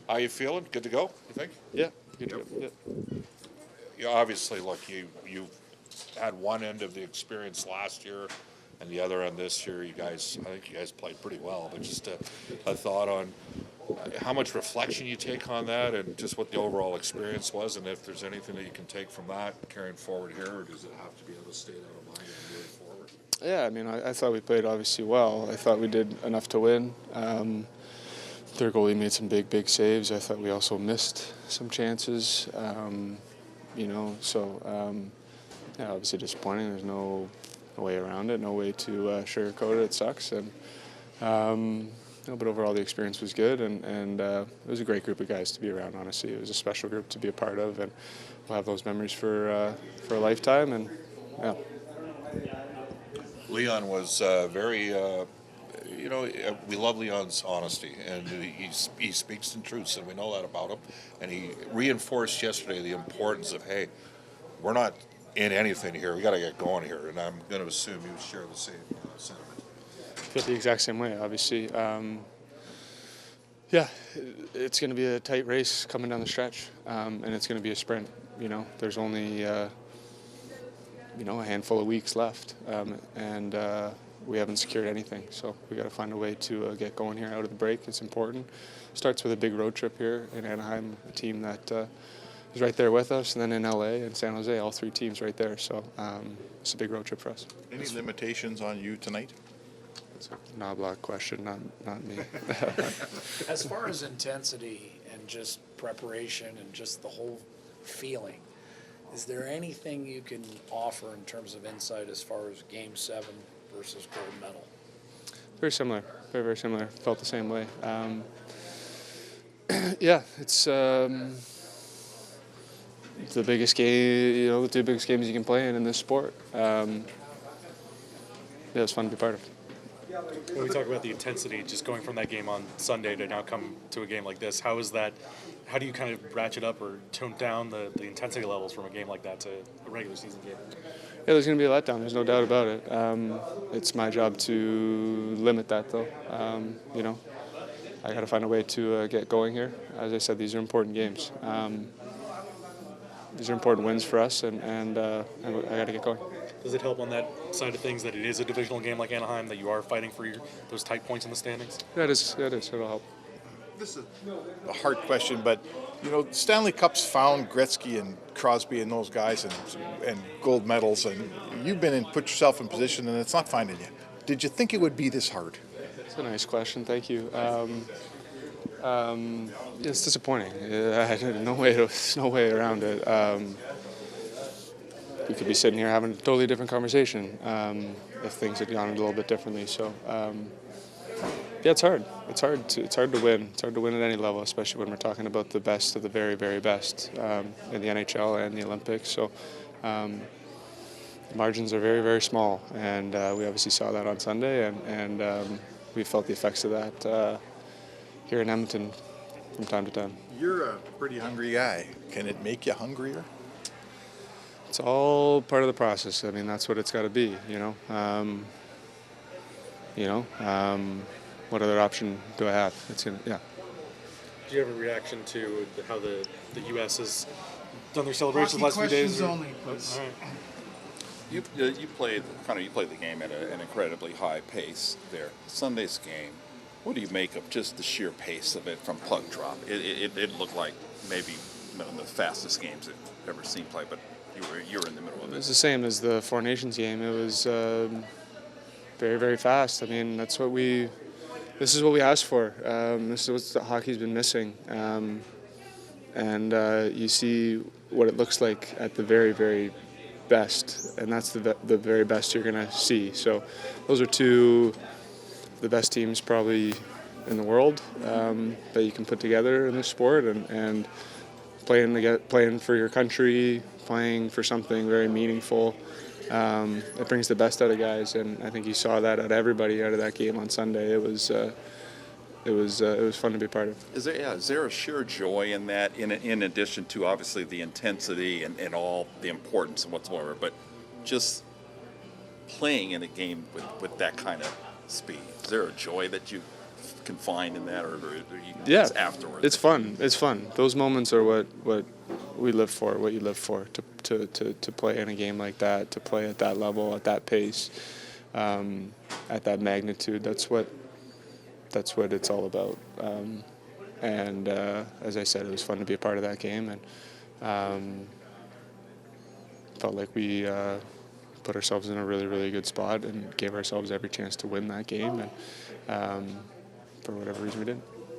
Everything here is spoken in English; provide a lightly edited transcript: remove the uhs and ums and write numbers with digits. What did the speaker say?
How you feeling? Good to go, you think? Yeah, good job. Yeah. You obviously, look, you had one end of the experience last year and the other end this year. I think you guys played pretty well, but just a thought on how much reflection you take on that and just what the overall experience was, and if there's anything that you can take from that carrying forward here, or does it have to be able to stay out of mind and moving forward? Yeah, I mean, I thought we played obviously well. I thought we did enough to win. Their goalie made some big saves. I thought we also missed some chances. Yeah, obviously disappointing. There's no way around it, no way to sugarcoat it. It sucks, but overall the experience was good, and it was a great group of guys to be around. Honestly, it was a special group to be a part of, and we'll have those memories for a lifetime. And yeah. Leon was very. We love Leon's honesty, and he speaks in truth, and we know that about him. And he reinforced yesterday the importance of, hey, we're not in anything here. We got to get going here, and I'm going to assume you share the same sentiment. I feel the exact same way, obviously. Yeah, it's going to be a tight race coming down the stretch, and it's going to be a sprint. There's only a handful of weeks left, and we haven't secured anything. So we got to find a way to get going here out of the break. It's important. Starts with a big road trip here in Anaheim, a team that is right there with us, and then in LA and San Jose, all three teams right there. So it's a big road trip for us. Any limitations on you tonight? It's a Knobloch question, not me. As far as intensity and just preparation and just the whole feeling, is there anything you can offer in terms of insight as far as Game 7 versus gold medal? Very similar, very similar. Felt the same way. Yeah, it's the biggest game, the two biggest games you can play in this sport. Yeah, it's fun to be part of. When we talk about the intensity, just going from that game on Sunday to now come to a game like this, how do you kind of ratchet up or tone down the intensity levels from a game like that to a regular season game? Yeah, there's going to be a letdown. There's no doubt about it. It's my job to limit that, though. I got to find a way to get going here. As I said, these are important games. These are important wins for us, and I got to get going. Does it help on that side of things that it is a divisional game like Anaheim, that you are fighting for those tight points in the standings? That is. It'll help. This is a hard question, but Stanley Cup's found Gretzky and Crosby and those guys and gold medals, and you've put yourself in position, and it's not finding you. Did you think it would be this hard? That's a nice question. Thank you. It's disappointing. No way around it. We could be sitting here having a totally different conversation if things had gone a little bit differently. So, yeah, it's hard. It's hard to win. It's hard to win at any level, especially when we're talking about the best of the very, very best in the NHL and the Olympics. So, the margins are very, very small, and we obviously saw that on Sunday, and we felt the effects of that here in Edmonton from time to time. You're a pretty hungry guy. Can it make you hungrier? It's all part of the process. I mean, that's what it's got to be, what other option do I have? Yeah. Do you have a reaction to how the U.S. has done their celebrations the last few days? Only, please. You played the game at an incredibly high pace there. Sunday's game, what do you make of just the sheer pace of it from puck drop? It looked like maybe one of the fastest games I've ever seen play, but you were in the middle of it. It was the same as the Four Nations game. It was very, very fast. I mean, this is what we asked for. This is what hockey's been missing. And you see what it looks like at the very, very best, and that's the very best you're going to see. So those are two of the best teams probably in the world that you can put together in this sport, and playing for your country, playing for something very meaningful. It brings the best out of guys, and I think you saw that out of everybody out of that game on Sunday. It was fun to be part of. Is there a sheer joy in that, in addition to obviously the intensity and all the importance and whatsoever, but just playing in a game with that kind of speed? Is there a joy that you confined in that, or Yeah, it's afterwards? it's fun. It's fun. Those moments are what we live for. What you live for to play in a game like that, to play at that level, at that pace, at that magnitude. That's what it's all about. And as I said, it was fun to be a part of that game, and felt like we put ourselves in a really, really good spot and gave ourselves every chance to win that game. And for whatever reason, we didn't.